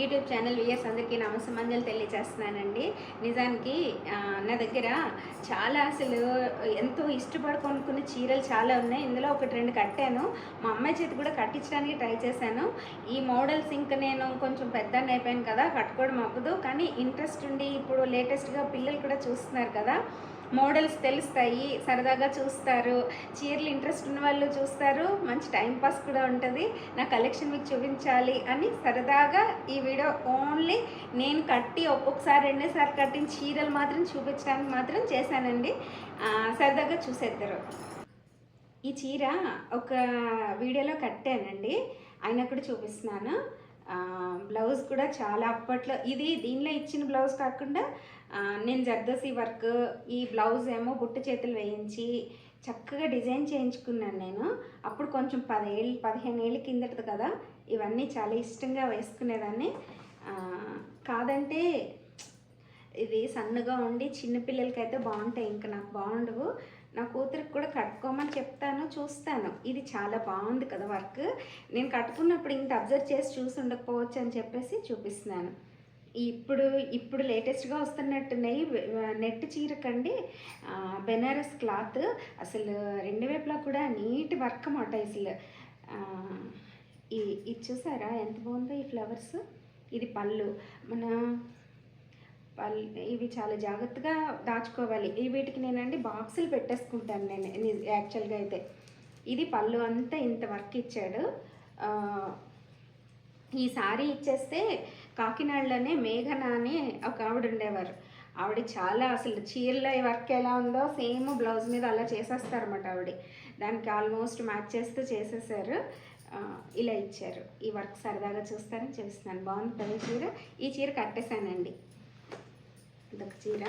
YouTube channel weirs అందరికీ నమస్సమంజలు తెలియజేస్తున్నానండి. నిజానికి నా దగ్గర చాలా అసలు ఎంతో ఇష్టపడి కొనుక్కున్న చీరలు చాలా ఉన్నాయి. ఇందులో ఒకటి 2 కట్టాను. మా అమ్మాయి చేతి కూడా కట్టించడానికి ట్రై చేశాను. ఈ మోడల్స్ ఇంకా నేను కొంచెం పెద్దదాన్ని అయిపోయాను కదా, కట్టుకోవడం అవ్వదు. కానీ ఇంట్రెస్ట్ ఉండి ఇప్పుడు లేటెస్ట్గా పిల్లలు కూడా చూస్తున్నారు కదా, మోడల్స్ తెలుస్తాయి, సరదాగా చూస్తారు, చీరలు ఇంట్రెస్ట్ ఉన్న వాళ్ళు చూస్తారు, మంచి టైంపాస్ కూడా ఉంటుంది. నా కలెక్షన్ మీకు చూపించాలి అని సరదాగా ఈ వీడియో ఓన్లీ నేను కట్టి ఒక్కొక్కసారి 2 సార్లు కట్టిన చీరలు మాత్రం చూపించడానికి మాత్రం చేశానండి. సరదాగా చూసేద్దరు. ఈ చీర ఒక వీడియోలో కట్టానండి, ఆయన కూడా చూపిస్తున్నాను. బ్లౌజ్ కూడా చాలా అప్పట్లో ఇది దీనిలో ఇచ్చిన బ్లౌజ్ కాకుండా నేను జర్దోసి వర్క్, ఈ బ్లౌజ్ ఏమో బుట్ట చేతులు వేయించి చక్కగా డిజైన్ చేయించుకున్నాను నేను. అప్పుడు కొంచెం 15 ఏళ్ళ కిందటది కదా, ఇవన్నీ చాలా ఇష్టంగా వేసుకునేదాన్ని. కాదంటే ఇది సన్నగా ఉండి చిన్నపిల్లలకైతే బాగుంటాయి, ఇంకా నాకు బాగుండవు. నా కూతురికి కూడా కట్టుకోమని చెప్తాను, చూస్తాను. ఇది చాలా బాగుంది కదా వర్క్, నేను కట్టుకున్నప్పుడు ఇంత అబ్జర్వ్ చేసి చూసి ఉండకపోవచ్చు అని చెప్పేసి చూపిస్తున్నాను. ఇప్పుడు లేటెస్ట్గా వస్తున్నట్టున్నాయి నెట్ చీరకండి, బెనారస్ క్లాత్ అసలు 2 వైపులా కూడా నీట్ వర్క్ అన్నమాట. అసలు ఇది చూసారా ఎంత బాగుందో ఈ ఫ్లవర్స్. ఇది పళ్ళు, ఇవి చాలా జాగ్రత్తగా దాచుకోవాలి. వీటికి నేనండి బాక్సులు పెట్టేసుకుంటాను నేను యాక్చువల్గా అయితే. ఇది పళ్ళు అంతా ఇంత వర్క్ ఇచ్చాడు. ఈ సారీ ఇచ్చేస్తే కాకినాడలోనే మేఘన అని ఒక ఆవిడ ఉండేవారు. ఆవిడ చాలా అసలు చీరలో వర్క్ ఎలా ఉందో సేమ్ బ్లౌజ్ మీద అలా చేసేస్తారన్నమాట ఆవిడ. దానికి ఆల్మోస్ట్ మ్యాచ్ చేస్తూ చేసేసారు. ఇలా ఇచ్చారు. ఈ వర్క్ సరదాగా చూస్తారని చూస్తున్నాను. బాగుంది కదా చీర. ఈ చీర కట్టేశానండి. ఇదొక చీర.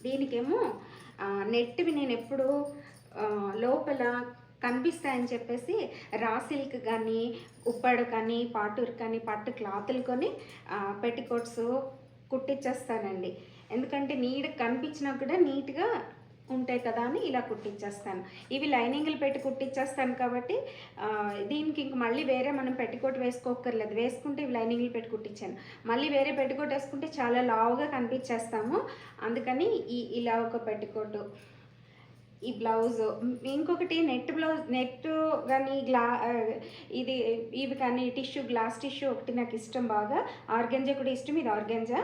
దీనికేమో నెట్వి నేను ఎప్పుడు లోపల కనిపిస్తాయని చెప్పేసి రా సిల్క్ కానీ, ఉప్పాడు కానీ, పాటూరు కానీ, పట్టు క్లాతులు కొని పెట్టికోట్స్ కుట్టించేస్తానండి. ఎందుకంటే కనిపించినా కూడా నీట్గా ఉంటాయి కదా అని ఇలా కుట్టించేస్తాను. ఇవి లైనింగ్లు పెట్టి కుట్టించేస్తాను కాబట్టి దీనికి ఇంక మళ్ళీ వేరే మనం పెట్టికోట్ వేసుకోక్కర్లేదు. వేసుకుంటే ఇవి లైనింగ్లు పెట్టి కుట్టించాను. మళ్ళీ వేరే పెట్టికోట్ వేసుకుంటే చాలా లావుగా కనిపించేస్తాము. అందుకని ఇలా ఒక పెట్టికోటు, ఈ బ్లౌజు, ఇంకొకటి నెట్ బ్లౌజ్, నెట్ కానీ ఇవి కానీ టిష్యూ, గ్లాస్ టిష్యూ ఒకటి నాకు ఇష్టం బాగా. ఆర్గెంజా కూడా ఇష్టం. ఇది ఆర్గెంజా.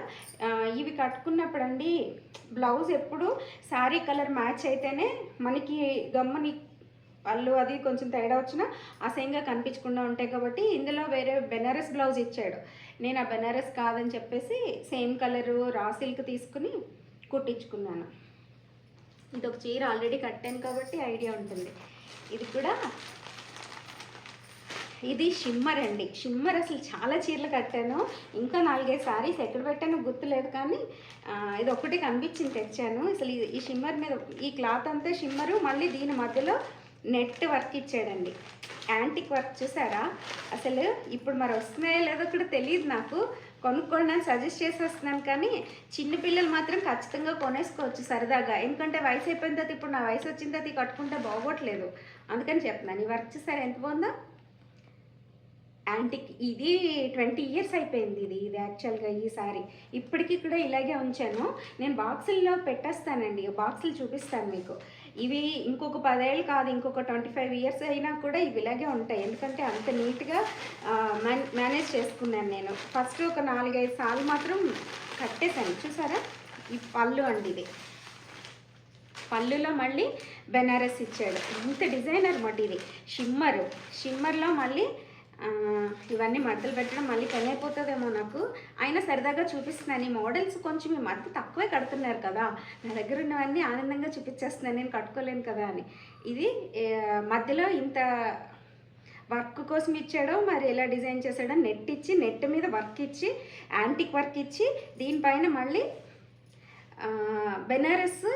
ఇవి కట్టుకున్నప్పుడు అండి బ్లౌజ్ ఎప్పుడు శారీ కలర్ మ్యాచ్ అయితేనే మనకి గమ్మని పళ్ళు అది కొంచెం తేడా వచ్చినా అసహ్యంగా కనిపించకుండా ఉంటాయి. కాబట్టి ఇందులో వేరే బెనారస్ బ్లౌజ్ ఇచ్చాడు. నేను ఆ బెనారస్ కాదని చెప్పేసి సేమ్ కలరు రా సిల్క్ తీసుకుని కుట్టించుకున్నాను. ఇది ఒక చీర ఆల్రెడీ కట్టాను కాబట్టి ఐడియా ఉంటుంది. ఇది షిమ్మర్ అండి. షిమ్మర్ అసలు చాలా చీరలు కట్టాను. ఇంకా 4-5 సారీస్ ఎక్కడ పెట్టానో గుర్తులేదు, కానీ ఇది ఒకటి కనిపించింది తెచ్చాను. అసలు ఈ షిమ్మర్ మీద ఈ క్లాత్ అంతా షిమ్మరు, మళ్ళీ దీని మధ్యలో నెట్ వర్క్ ఇచ్చాడండి. యాంటిక్ వర్క్ చూసారా. అసలు ఇప్పుడు మరి వస్తున్నాయో లేదో కూడా తెలియదు నాకు. కొనుక్కోండి అని సజెస్ట్ చేసేస్తున్నాను, కానీ చిన్నపిల్లలు మాత్రం ఖచ్చితంగా కొనేసుకోవచ్చు సరదాగా. ఎందుకంటే వయసు అయిపోయిన తర్వాత, ఇప్పుడు నా వయసు వచ్చిన తర్వాత కట్టుకుంటే బాగోట్లేదు, అందుకని చెప్తున్నాను. ఈ వర్క్ చూసారా ఎంత బాగుందో. యాంటిక్, ఇది 20 ఇయర్స్ అయిపోయింది. ఇది యాక్చువల్గా ఈ సారీ ఇప్పటికీ కూడా ఇలాగే ఉంచాను. నేను బాక్సుల్లో పెట్టేస్తానండి, బాక్సులు చూపిస్తాను మీకు. ఇవి ఇంకొక 10 ఏళ్ళు కాదు, ఇంకొక 25 ఇయర్స్ అయినా కూడా ఇవి ఇలాగే ఉంటాయి. ఎందుకంటే అంత నీట్గా మేనేజ్ చేసుకున్నాను నేను. ఫస్ట్ ఒక 4-5 సార్లు మాత్రం కట్టేశాను. చూసారా ఈ పళ్ళు అండి. ఇది పళ్ళులో మళ్ళీ బెనారస్ ఇచ్చాడు. ఇంత డిజైనర్ అన్నమాట. ఇది షిమ్మర్లో మళ్ళీ ఇవన్నీ మడతలు పెట్టడం మళ్ళీ పని అయిపోతుందేమో నాకు. అయినా సరదాగా చూపిస్తున్నాను. ఈ మోడల్స్ కొంచెం ఈ మధ్య తక్కువే కడుతున్నారు కదా, నా దగ్గర ఉన్నవన్నీ ఆనందంగా చూపించేస్తున్నాను, నేను కట్టుకోలేను కదా అని. ఇది మధ్యలో ఇంత వర్క్ కోసం ఇచ్చాడో మరి ఎలా డిజైన్ చేశాడో, నెట్ ఇచ్చి నెట్ మీద వర్క్ ఇచ్చి యాంటిక్ వర్క్ ఇచ్చి దీనిపైన మళ్ళీ బెనారస్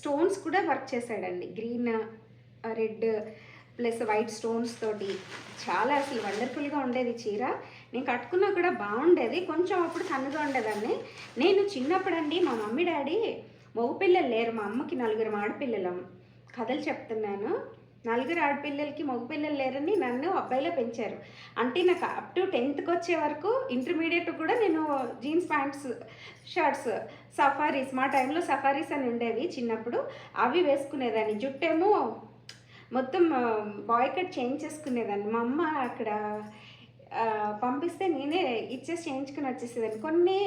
స్టోన్స్ కూడా వర్క్ చేశాడండి. Green, red plus white stones తోటి చాలా అసలు వండర్ఫుల్గా ఉండేది చీర. నేను కట్టుకున్నా కూడా బాగుండేది. కొంచెం అప్పుడు సన్నగా ఉండేదాన్ని. నేను చిన్నప్పుడు అండి మా మమ్మీ డాడీ మగపిల్లలు లేరు, మా అమ్మకి 4 ఆడపిల్లలం. కథలు చెప్తున్నాను. నలుగురు ఆడపిల్లలకి మగపిల్లలు లేరని నన్ను అబ్బాయిలో పెంచారు. అంటే నాకు అప్ టు 10th వచ్చే వరకు ఇంటర్మీడియట్ కూడా నేను జీన్స్ ప్యాంట్స్, షర్ట్స్, సఫారీస్, మా టైంలో సఫారీస్ అని ఉండేవి చిన్నప్పుడు, అవి వేసుకునేదాన్ని. జుట్టేమో మొత్తం బాయ్ కట్ చేయించేసుకునేదాన్ని. మా అమ్మ అక్కడ పంపిస్తే నేనే ఇచ్చేసి చేయించుకుని వచ్చేసేదాన్ని. కొన్ని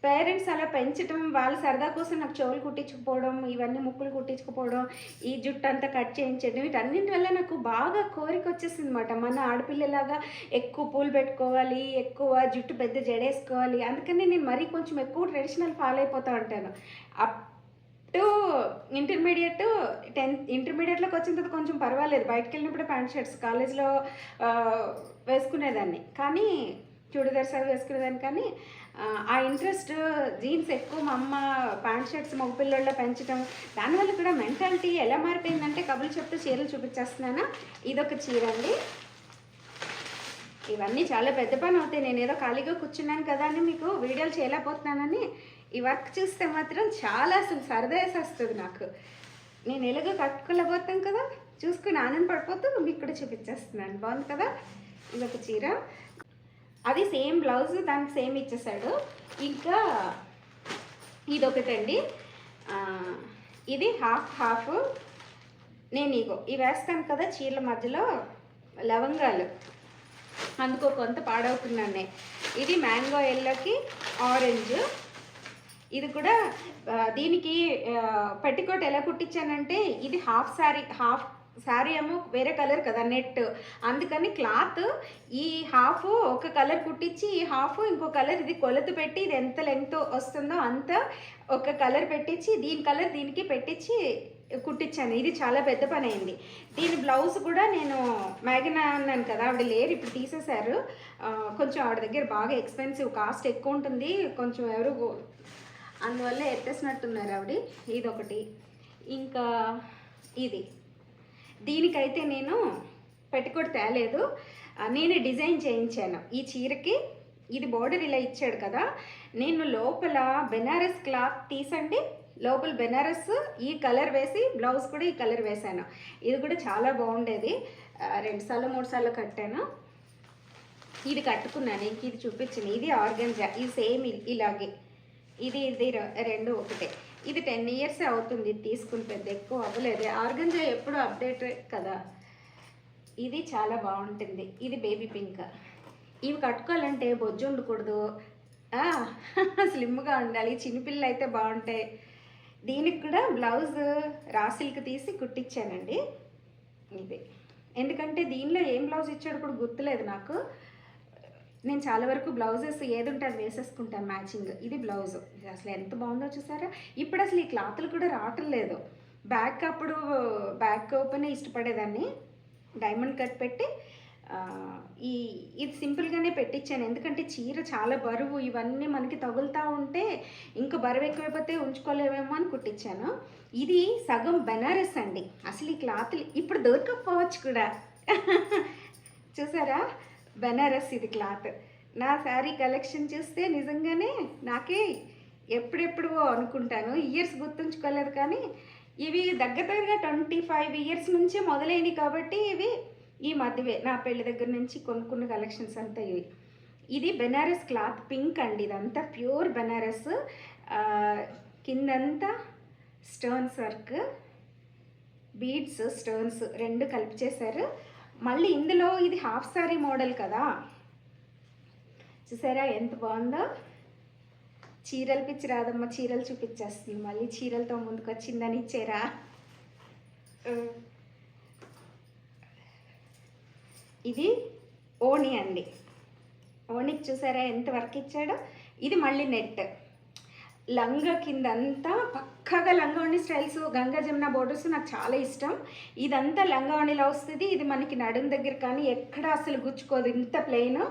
పేరెంట్స్ అలా పెంచడం, వాళ్ళ సరదా కోసం నాకు చెవులు కుట్టించుకుపోవడం, ఇవన్నీ ముక్కులు కుట్టించుకుపోవడం, ఈ జుట్టు అంతా కట్ చేయించడం, వీటన్నింటి వల్ల నాకు బాగా కోరిక వచ్చేసింది అనమాట. మన ఆడపిల్లలాగా ఎక్కువ పూలు పెట్టుకోవాలి, ఎక్కువ జుట్టు పెద్ద జడేసుకోవాలి. అందుకని నేను మరీ కొంచెం ఎక్కువ ట్రెడిషనల్ ఫాలో అయిపోతూ ఉంటాను. అప్ టు ఇంటర్మీడియట్లోకి వచ్చిన తర్వాత కొంచెం పర్వాలేదు, బయటకు వెళ్ళినప్పుడు ప్యాంట్ షర్ట్స్, కాలేజ్లో వేసుకునేదాన్ని, కానీ చూడిదార్స్ అవి వేసుకునేదాన్ని. కానీ ఆ ఇంట్రెస్ట్ జీన్స్ ఎక్కువ మా అమ్మ ప్యాంట్ షర్ట్స్ మగపిల్లల్లో పెంచడం, దానివల్ల కూడా మెంటాలిటీ ఎలా మారిపోయిందంటే కబుర్లు చెప్తూ చీరలు చూపించేస్తున్నాను. ఇదొక చీర అండి. ఇవన్నీ చాలా పెద్ద పని అవుతాయి. నేను ఏదో ఖాళీగా కూర్చున్నాను కదా అని మీకు వీడియోలు చేయలేకపోతున్నానని, ఈ వర్క్ చూస్తే మాత్రం చాలా అసలు సరదా వేసేస్తుంది నాకు. నేను ఎలాగో కట్టుకోలేకపోతాం కదా, చూసుకుని ఆనంద పడిపోతూ మీకు కూడా చూపించేస్తున్నాను. బాగుంది కదా. ఇదొక చీర, అది సేమ్ బ్లౌజ్, దానికి సేమ్ ఇచ్చేసాడు. ఇంకా ఇదొకటండి, ఇది హాఫ్. నేను ఇవి వేస్తాను కదా చీరల మధ్యలో లవంగాలు, అందుకో కొంత పాడవుతున్నానే. ఇది మ్యాంగో ఎల్లోకి ఆరెంజ్. ఇది కూడా దీనికి పెట్టికోట్ ఎలా కుట్టించానంటే, ఇది హాఫ్ శారీ ఏమో వేరే కలర్ కదా నెట్, అందుకని క్లాత్ ఈ హాఫ్ ఒక కలర్ కుట్టించి, ఈ హాఫ్ ఇంకో కలర్, ఇది కొలత పెట్టి ఇది ఎంత లెంగ్త్ వస్తుందో అంత ఒక కలర్ పెట్టించి, దీని కలర్ దీనికి పెట్టించి కుట్టించాను. ఇది చాలా పెద్ద పని అయింది. దీని బ్లౌజ్ కూడా నేను మ్యాగనా అన్నాను కదా, ఆవిడ లేరు, ఇప్పుడు తీసేశారు. కొంచెం ఆవిడ దగ్గర బాగా ఎక్స్పెన్సివ్, కాస్ట్ ఎక్కువ ఉంటుంది కొంచెం, ఎవరు అందువల్ల ఎత్తేసినట్టున్నారు ఆవిడ. ఇదొకటి. ఇంకా ఇది, దీనికైతే నేను పెట్టుకోటి తేలేదు, నేనే డిజైన్ చేయించాను ఈ చీరకి. ఇది బోర్డర్ ఇలా ఇచ్చాడు కదా, నేను లోపల బెనారస్ క్లాత్ తీసండి, లోపల బెనారస్ ఈ కలర్ వేసి బ్లౌజ్ కూడా ఈ కలర్ వేశాను. ఇది కూడా చాలా బాగుండేది. 2 సార్లు 3 సార్లు కట్టాను. ఇది కట్టుకున్నాను, ఇంక ఇది చూపించింది. ఇది ఆర్గంజా, ఇది సేమ్ ఇలాగే, ఇది రెండు ఒకటే. ఇది 10 years అవుతుంది తీసుకుని, పెద్ద ఎక్కువ అవ్వలేదు. ఆర్గంజా ఎప్పుడు అప్డేట్ కదా. ఇది చాలా బాగుంటుంది. ఇది బేబీ పింక్. ఇవి కట్టుకోవాలంటే బొజ్జు ఉండకూడదు, స్లిమ్గా ఉండాలి. చిన్నపిల్లలు అయితే బాగుంటాయి. దీనికి కూడా బ్లౌజ్ రా సిల్క్ తీసి కుట్టించానండి. ఇది ఎందుకంటే దీనిలో ఏం బ్లౌజ్ ఇచ్చాడు కూడా గుర్తులేదు నాకు. నేను చాలా వరకు బ్లౌజెస్ ఏది ఉంటే అది వేసేసుకుంటాను మ్యాచింగ్. ఇది బ్లౌజ్, ఇది అసలు ఎంత బాగుందో చూసారా. ఇప్పుడు అసలు ఈ క్లాతులు కూడా రావటం లేదు. అప్పుడు బ్యాక్ ఓపెన్ ఇష్టపడేదాన్ని, డైమండ్ కట్ పెట్టి ఇది సింపుల్గానే పెట్టించాను. ఎందుకంటే చీర చాలా బరువు, ఇవన్నీ మనకి తగులుతూ ఉంటే ఇంకా బరువు ఎక్కువైపోతే ఉంచుకోలేమేమో అని కుట్టించాను. ఇది సగం బెనారస్ అండి. అసలు ఈ క్లాతులు ఇప్పుడు దొరకకపోవచ్చు కూడా. చూసారా, బెనారస్ ఇది క్లాత్. నా శారీ కలెక్షన్ చూస్తే నిజంగానే నాకే ఎప్పుడెప్పుడు అనుకుంటాను. ఇయర్స్ గుర్తుంచుకోలేదు, కానీ ఇవి దగ్గరగా 25 years నుంచే మొదలైనవి కాబట్టి ఇవి ఈ మధ్యవే నా పెళ్లి దగ్గర నుంచి కొనుక్కున్న కలెక్షన్స్ అంతా ఇవి. ఇది బెనారస్ క్లాత్, పింక్ అండి. ఇదంతా ప్యూర్ బెనారస్. కిందంతా స్టోన్స్ వర్క్, బీడ్స్, స్టోన్స్ రెండు కలిపి చేశారు. మళ్ళీ ఇందులో ఇది హాఫ్ సారీ మోడల్ కదా, చూసారా ఎంత బాగుందో. చీరలు పిచ్చి రాదమ్మ, చీరలు చూపించేస్తుంది. మళ్ళీ చీరలతో ముందుకు వచ్చిందని ఇచ్చారా. ఇది ఓణి అండి. ఓణికి చూసారా ఎంత వర్క్ ఇచ్చాడో. ఇది మళ్ళీ నెట్, లంగా కిందంతా పక్కగా లంగావణి స్టైల్స్, గంగా జమున బోర్డర్స్ నాకు చాలా ఇష్టం. ఇదంతా లంగావణిలో వస్తుంది. ఇది మనకి నడుం దగ్గర కానీ ఎక్కడ అసలు గుచ్చుకోదు, ఇంత ప్లెయిన్.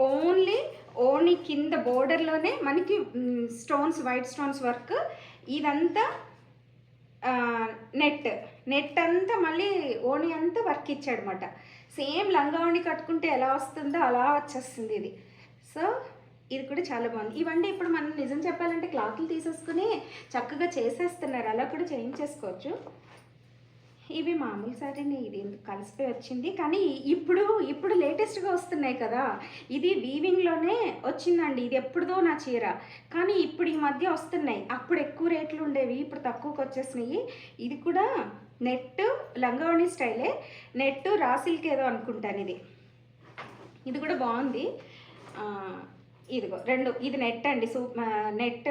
ఓన్లీ ఓణి కింద బోర్డర్లోనే మనకి స్టోన్స్, వైట్ స్టోన్స్ వర్క్. ఇదంతా నెట్ అంతా మళ్ళీ ఓణి అంతా వర్క్ ఇచ్చాడనమాట. సేమ్ లంగావణి కట్టుకుంటే ఎలా వస్తుందో అలా వచ్చేస్తుంది ఇది. సో ఇది కూడా చాలా బాగుంది. ఇవన్నీ ఇప్పుడు మనం నిజం చెప్పాలంటే క్లాత్లు తీసేసుకుని చక్కగా చేసేస్తున్నారు, అలా కూడా చేయించేసుకోవచ్చు. ఇవి మామూలు సారీనే, ఇది కలిసిపోయి వచ్చింది. కానీ ఇప్పుడు లేటెస్ట్గా వస్తున్నాయి కదా, ఇది వీవింగ్లోనే వచ్చిందండి. ఇది ఎప్పుడుదో నా చీర, కానీ ఇప్పుడు ఈ మధ్య వస్తున్నాయి. అప్పుడు ఎక్కువ రేట్లు ఉండేవి, ఇప్పుడు తక్కువకి వచ్చేసినాయి. ఇది కూడా నెట్ లంగావణి స్టైలే, నెట్ రా సిల్క్ ఏదో అనుకుంటాను. ఇది కూడా బాగుంది. ఇదిగో రెండు, ఇది నెట్ అండి, నెట్.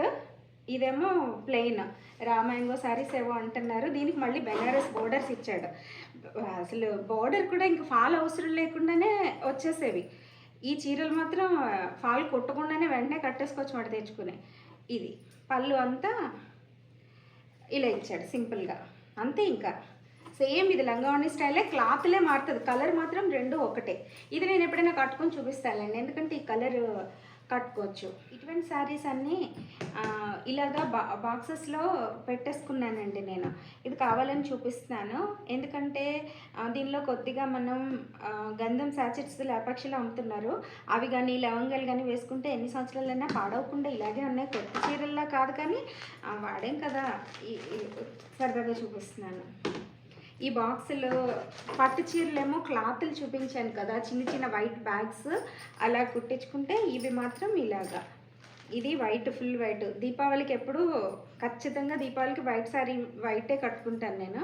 ఇదేమో ప్లెయిన్ రా మ్యాంగో శారీస్ ఏవో అంటున్నారు. దీనికి మళ్ళీ బెనారస్ బోర్డర్స్ ఇచ్చాడు. అసలు బోర్డర్ కూడా ఇంకా ఫాల్ అవసరం లేకుండానే వచ్చేసేవి. ఈ చీరలు మాత్రం ఫాల్ కొట్టకుండానే వెంటనే కట్టేసుకోవచ్చు మాట తెచ్చుకునే. ఇది పళ్ళు అంతా ఇలా ఇచ్చాడు సింపుల్గా, అంతే. ఇంకా సేమ్ ఇది లంగావణి స్టైలే, క్లాత్లే మారుతుంది, కలర్ మాత్రం రెండు ఒకటే. ఇది నేను ఎప్పుడైనా కట్టుకొని చూపిస్తానండి, ఎందుకంటే ఈ కలర్ కట్టుకోవచ్చు. ఇటువంటి శారీస్ అన్నీ ఇలాగా బాక్సెస్లో పెట్టేసుకున్నానండి నేను. ఇది కావాలని చూపిస్తున్నాను, ఎందుకంటే దీనిలో కొద్దిగా మనం గంధం శాచెట్స్ లేపాక్షిలో అమ్ముతున్నారు. అవి కానీ లవంగాలు కానీ వేసుకుంటే ఎన్ని సంవత్సరాలైనా పాడవకుండా ఇలాగే ఉన్నాయి. కొత్త చీరల్లా కాదు కానీ వాడేం కదా, సరదాగా చూపిస్తున్నాను. ఈ బాక్సులు పట్టు చీరలేమో క్లాత్లు చూపించాను కదా, చిన్న చిన్న వైట్ బ్యాగ్స్ అలా కుట్టించుకుంటే, ఇవి మాత్రం ఇలాగా. ఇది వైట్, ఫుల్ వైట్. దీపావళికి ఎప్పుడు ఖచ్చితంగా దీపావళికి వైట్ శారీ వైటే కట్టుకుంటాను నేను.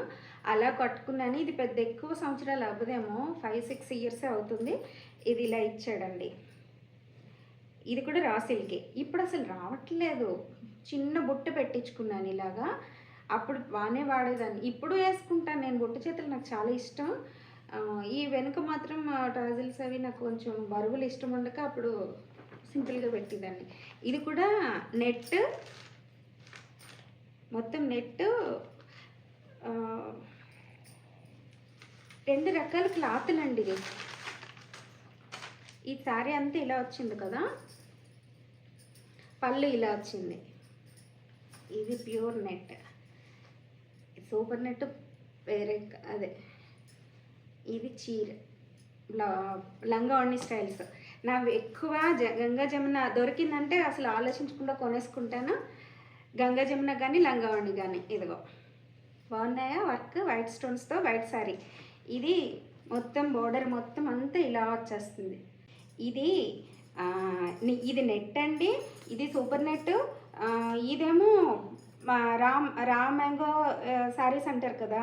అలా కట్టుకున్నాను. ఇది పెద్ద ఎక్కువ సంవత్సరాలు అవ్వదేమో, 5-6 ఇయర్సే అవుతుంది. ఇది ఇలా ఇచ్చాడండి. ఇది కూడా రా సిల్కే. ఇప్పుడు అసలు రావట్లేదు. చిన్న బుట్ట పెట్టించుకున్నాను ఇలాగా, అప్పుడు బాగానే వాడేదాన్ని. ఇప్పుడు వేసుకుంటాను నేను, బొట్టు చేతులు నాకు చాలా ఇష్టం. ఈ వెనుక మాత్రం టాజిల్స్ అవి నాకు కొంచెం బరువులు ఇష్టం ఉండక అప్పుడు సింపుల్గా పెట్టేదాన్ని. ఇది కూడా నెట్, మొత్తం నెట్. 2 రకాల క్లాతులు అండి ఇది. ఈ శారీ అంతా ఇలా వచ్చింది కదా, పళ్ళు ఇలా వచ్చింది. ఇది ప్యూర్ నెట్, సూపర్ నెట్ వేరే అదే. ఇది చీర లంగావణి స్టైల్స్. నాకు ఎక్కువ గంగా జమున దొరికిందంటే అసలు ఆలోచించకుండా కొనేసుకుంటాను. గంగా జమున కానీ లంగావణి కానీ. ఇదిగో బాగున్నాయా వర్క్, వైట్ స్టోన్స్తో వైట్ శారీ. ఇది మొత్తం బోర్డర్ మొత్తం అంతా ఇలా వచ్చేస్తుంది. ఇది నెట్ అండి, ఇది సూపర్ నెట్. ఇదేమో రా మ్యాంగో శారీస్ అంటారు కదా,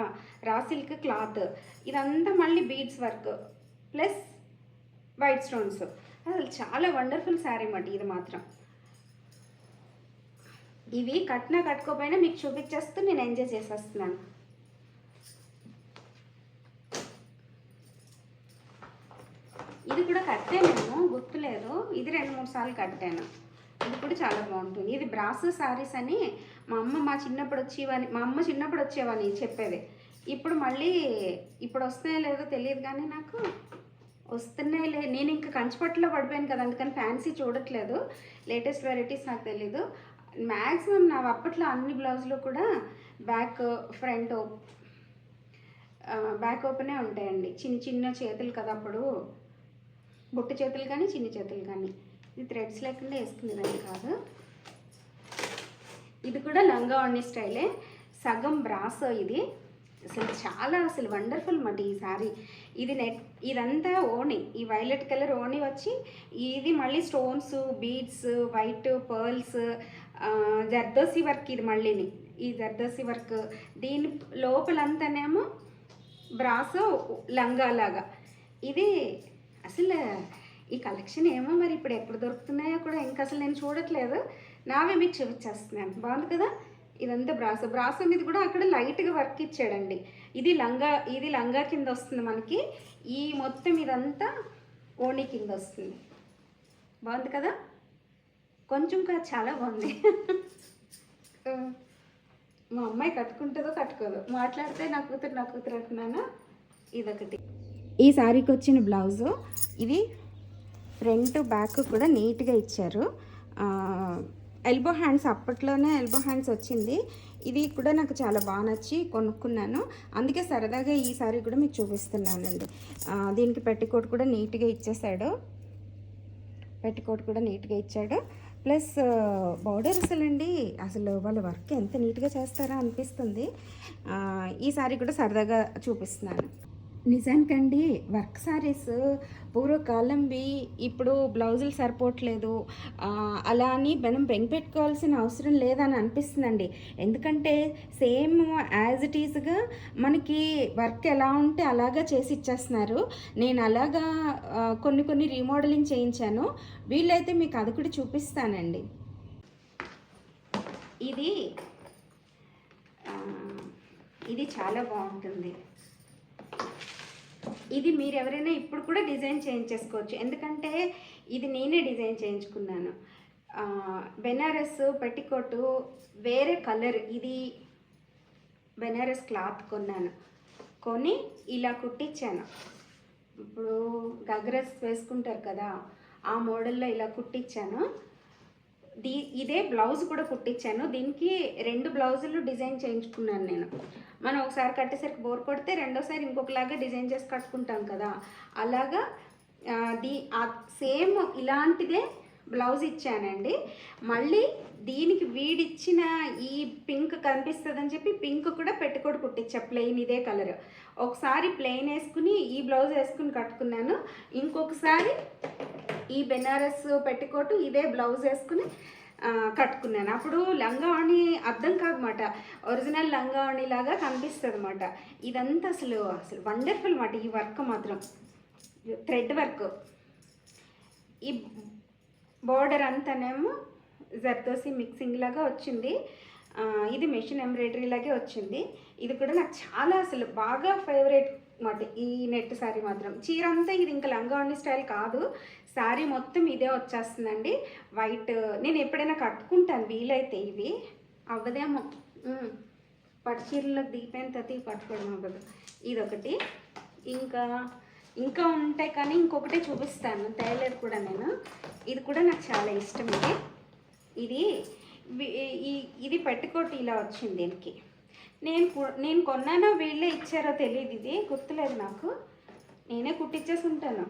రా సిల్క్ క్లాత్. ఇదంతా మళ్ళీ beads work plus white stones. అసలు చాలా వండర్ఫుల్ శారీ అన్నమాట ఇది మాత్రం. ఇవి కట్టినా కట్టుకోపోయినా మీకు చూపించేస్తూ నేను ఎంజాయ్ చేసేస్తున్నాను. ఇది కూడా కట్టాను, గుర్తులేదు. ఇది 2-3 సార్లు కట్టాను. ఇది కూడా చాలా బాగుంటుంది. ఇది బ్రాసో శారీస్ అని మా అమ్మ చిన్నప్పుడు వచ్చేవని చెప్పేది. ఇప్పుడు మళ్ళీ ఇప్పుడు వస్తున్నాయో లేదో తెలియదు కానీ నాకు వస్తున్నాయిలే. నేను ఇంకా కంచిపట్టులో పడిపోయాను కదా, అందుకని ఫ్యాన్సీ చూడట్లేదు. లేటెస్ట్ వెరైటీస్ నాకు తెలీదు. మ్యాక్సిమం నా అప్పట్లో అన్ని బ్లౌజులు కూడా బ్యాక్ ఫ్రంట్ బ్యాక్ ఓపెనే ఉంటాయండి. చిన్న చిన్న చేతులు కదా అప్పుడు, బొట్టు చేతులు కానీ చిన్న చేతులు కానీ. ఇది థ్రెడ్స్ లేకుండా వేసుకునేదాన్ని కాదు. ఇది కూడా లంగావణి స్టైలే, సగం బ్రాసో. ఇది అసలు వండర్ఫుల్ మాట ఈ శారీ. ఇది నెట్, ఇదంతా ఓణి, ఈ వైలెట్ కలర్ ఓణి వచ్చి, ఇది మళ్ళీ stones, beads, white pearls, zardozi work. ఇది మళ్ళీని ఈ జర్దోసి వర్క్. దీని లోపలంతానేమో బ్రాసో లంగాలాగా. ఇది అసలు ఈ కలెక్షన్ ఏమో మరి ఇప్పుడు ఎప్పుడు దొరుకుతున్నాయో కూడా ఇంకా అసలు నేను చూడట్లేదు. నావే మీకు చూపించేస్తున్నాను. బాగుంది కదా. ఇదంతా బ్రాసో మీద కూడా అక్కడ లైట్గా వర్క్ ఇచ్చాడండి. ఇది లంగా కింద వస్తుంది మనకి. ఈ మొత్తం ఇదంతా ఓణి కింద వస్తుంది. బాగుంది కదా, కొంచెం కాదు చాలా బాగుంది. మా అమ్మాయి కట్టుకుంటుందో కట్టుకోదో, మాట్లాడితే నా కూతురు అంటున్నాను. ఇదొకటి. ఈ శారీకి వచ్చిన బ్లౌజు ఇది ఫ్రంట్ బ్యాక్ కూడా నీట్గా ఇచ్చారు. ఎల్బో హ్యాండ్స్, అప్పట్లోనే ఎల్బో హ్యాండ్స్ వచ్చింది. ఇది కూడా నాకు చాలా బాగా నచ్చి కొనుక్కున్నాను. అందుకే సరదాగా ఈ సారీ కూడా మీకు చూపిస్తున్నానండి. దీనికి పెట్టికోట్ కూడా నీట్గా ఇచ్చేసాడు. ప్లస్ బోర్డర్ అసలు వాళ్ళ వర్క్ ఎంత నీట్గా చేస్తారా అనిపిస్తుంది. ఈ సారీ కూడా సరదాగా చూపిస్తున్నాను. నిజానికండి వర్క్ సారీస్ పూర్వకాలంవి ఇప్పుడు బ్లౌజులు సరిపోవట్లేదు, అలా అని మనం బెంగపెట్టుకోవాల్సిన అవసరం లేదని అనిపిస్తుందండి. ఎందుకంటే సేమ్ యాజ్ ఇట్ ఈజ్గా మనకి వర్క్ ఎలా ఉంటే అలాగా చేసి ఇచ్చేస్తున్నారు. నేను అలాగా కొన్ని రీమోడలింగ్ చేయించాను. వీళ్ళైతే మీకు అది కూడా చూపిస్తానండి. ఇది ఇది చాలా బాగుంటుంది. ఇది మీరు ఎవరైనా ఇప్పుడు కూడా డిజైన్ చేయించేసుకోవచ్చు, ఎందుకంటే ఇది నేనే డిజైన్ చేయించుకున్నాను. బెనారస్ పెట్టికోటు వేరే కలర్, ఇది బెనారస్ క్లాత్ కొని ఇలా కుట్టించాను. ఇప్పుడు గగ్రస్ వేసుకుంటారు కదా, ఆ మోడల్లో ఇలా కుట్టించాను. ఇదే బ్లౌజ్ కూడా కుట్టించాను. దీనికి 2 బ్లౌజులు డిజైన్ చేయించుకున్నాను నేను. మనం ఒకసారి కట్టేసరికి బోర్ కొడితే రెండోసారి ఇంకొకలాగా డిజైన్ చేసి కట్టుకుంటాం కదా, అలాగా సేమ్ ఇలాంటిదే బ్లౌజ్ ఇచ్చానండి. మళ్ళీ దీనికి వీడిచ్చిన ఈ పింక్ కనిపిస్తుందని చెప్పి పింక్ కూడా పెట్టుకోడు కుట్టించా, ప్లెయిన్ ఇదే కలర్. ఒకసారి ప్లెయిన్ వేసుకుని ఈ బ్లౌజ్ వేసుకుని కట్టుకున్నాను, ఇంకొకసారి ఈ బెనారస్ పెట్టుకోటు ఇదే బ్లౌజ్ వేసుకుని కట్టుకున్నాను. అప్పుడు లంగావణి అర్థం కాదన్నమాట, ఒరిజినల్ లంగావణి లాగా కనిపిస్తుంది అన్నమాట. ఇదంతా అసలు వండర్ఫుల్ అన్నమాట. ఈ వర్క్ మాత్రం థ్రెడ్ వర్క్. ఈ బోర్డర్ అంతానేమో జర్దోసి మిక్సింగ్ లాగా వచ్చింది. ఇది మెషిన్ ఎంబ్రాయిడరీ లాగే వచ్చింది. ఇది కూడా నాకు చాలా అసలు బాగా ఫేవరెట్ అన్నమాట. ఈ నెట్ శారీ మాత్రం, చీర అంతా ఇది ఇంకా లంగావణి స్టైల్ కాదు, శారీ మొత్తం ఇదే వచ్చేస్తుందండి. వైట్ నేను ఎప్పుడైనా కట్టుకుంటాను వీలైతే, ఇవి అవ్వదేమో పట్టు చీరలకు దీపైన తతి కట్టుకోవడం అవ్వదు. ఇదొకటి, ఇంకా ఉంటాయి కానీ ఇంకొకటి చూపిస్తాను, తేలేదు కూడా నేను. ఇది కూడా నాకు చాలా ఇష్టం. ఇది పెట్టుకోటి ఇలా వచ్చింది. దీనికి నేను కొన్నానో వీళ్ళే ఇచ్చారో తెలియదు, ఇది గుర్తులేదు నాకు, నేనే కుట్టించేసి ఉంటాను.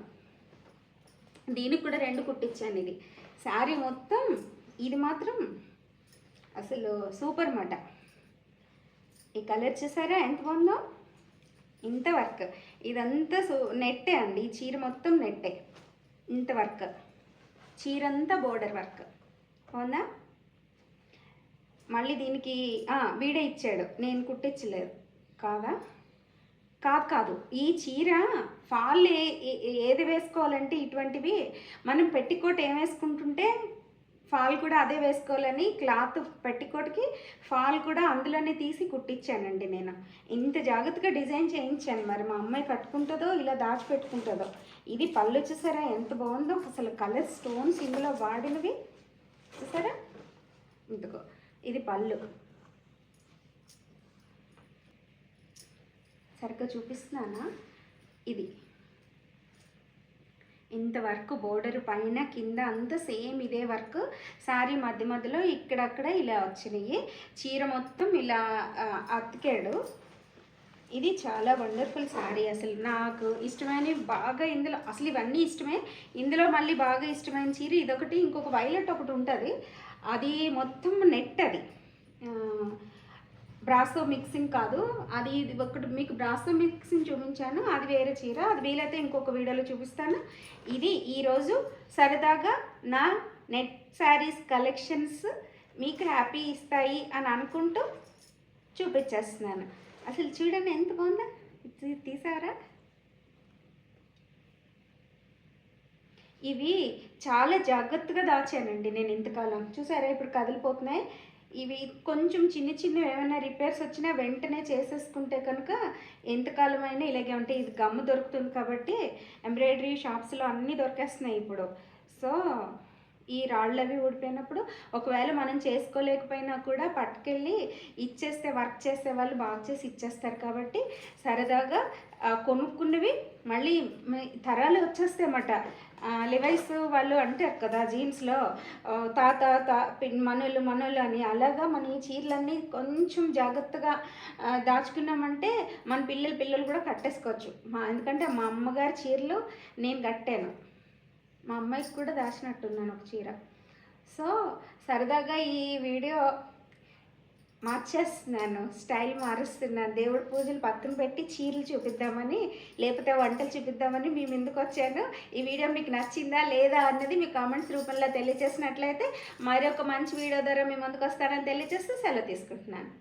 దీనికి కూడా 2 కుట్టించాను. ఇది శారీ మొత్తం, ఇది మాత్రం అసలు సూపర్ మాట. ఈ కలర్ చూసారా ఎంత బాగుందో, ఇంత వర్క్. ఇదంతా నెట్టే అండి, ఈ చీర మొత్తం నెట్టే, ఇంత వర్క్, చీరంతా బోర్డర్ వర్క్ బాగుందా. మళ్ళీ దీనికి వీడే ఇచ్చాడు, నేను కుట్టించలేదు కాదు. ఈ చీర ఫాల్ ఏది వేసుకోవాలంటే ఇటువంటివి మనం పెట్టికోట్ ఏం వేసుకుంటుంటే ఫాల్ కూడా అదే వేసుకోవాలని క్లాత్ పెట్టికోట్కి ఫాల్ కూడా అందులోనే తీసి కుట్టించానండి నేను. ఇంత జాగ్రత్తగా డిజైన్ చేయించాను. మరి మా అమ్మాయి కట్టుకుంటుందో ఇలా దాచిపెట్టుకుంటుందో. ఇది పళ్ళు చూసారా ఎంత బాగుందో, అసలు కలర్ స్టోన్స్ ఇందులో వాడినవి చూసారా. ఇందుకో ఇది పళ్ళు, సరిగ్గా చూపిస్తున్నానా. ఇది ఇంత వర్క్, బోర్డర్ పైన కింద అంతా సేమ్ ఇదే వర్క్. శారీ మధ్యలో ఇక్కడక్కడ ఇలా వచ్చినాయి. చీర మొత్తం ఇలా అతికాడు. ఇది చాలా వండర్ఫుల్ శారీ. అసలు నాకు ఇష్టమైనవి బాగా ఇందులో, అసలు ఇవన్నీ ఇష్టమే, ఇందులో మళ్ళీ బాగా ఇష్టమైన చీర ఇదొకటి. ఇంకొక వైలెట్ ఒకటి ఉంటుంది, అది మొత్తం నెట్, అది బ్రాసో మిక్సింగ్ కాదు, అది ఇది ఒకటి మీకు బ్రాసో మిక్సింగ్ చూపించాను, అది వేరే చీర, అది వీలైతే ఇంకొక వీడియోలో చూపిస్తాను. ఇది ఈరోజు సరదాగా నా నెట్ శారీస్ కలెక్షన్స్ మీకు హ్యాపీ ఇస్తాయి అని అనుకుంటూ చూపించేస్తున్నాను. అసలు చూడండి ఎంత బాగుందా, తీసారా. ఇవి చాలా జాగ్రత్తగా దాచానండి నేను ఇంతకాలం. చూసారా ఇప్పుడు కదిలిపోతున్నాయి. ఇవి కొంచెం చిన్న ఏమైనా రిపేర్స్ వచ్చినా వెంటనే చేసేసుకుంటే కనుక ఎంతకాలమైనా ఇలాగే ఉంటాయి. ఇది గమ్ము దొరుకుతుంది కాబట్టి ఎంబ్రాయిడరీ షాప్స్లో అన్నీ దొరికేస్తున్నాయి ఇప్పుడు. సో ఈ రాళ్ళు అవి ఊడిపోయినప్పుడు ఒకవేళ మనం చేసుకోలేకపోయినా కూడా పట్టుకెళ్ళి ఇచ్చేస్తే వర్క్ చేసే వాళ్ళు బాగా చేసి ఇచ్చేస్తారు. కాబట్టి సరదాగా కొనుక్కున్నవి మళ్ళీ తరాలు వచ్చేస్తాయన్నమాట. లివైస్ వాళ్ళు అంటారు కదా జీన్స్లో మనోళ్ళు అని, అలాగా మన ఈ చీరలన్నీ కొంచెం జాగ్రత్తగా దాచుకున్నామంటే మన పిల్లలు కూడా కట్టేసుకోవచ్చు. ఎందుకంటే మా అమ్మగారి చీరలు నేను కట్టాను, మా అమ్మాయికి కూడా దాచినట్టున్నాను ఒక చీర. సో సరదాగా ఈ వీడియో మార్చేస్తున్నాను, స్టైల్ మారుస్తున్నాను. దేవుడి పూజలు పక్కన పెట్టి చీరలు చూపిద్దామని, లేకపోతే వంటలు చూపిద్దామని మీ ముందుకు వచ్చాను. ఈ వీడియో మీకు నచ్చిందా లేదా అన్నది మీ కామెంట్స్ రూపంలో తెలియజేసినట్లయితే మరొక మంచి వీడియో ద్వారా మీ ముందుకు వస్తానని తెలియజేస్తూ సెలవు తీసుకుంటున్నాను.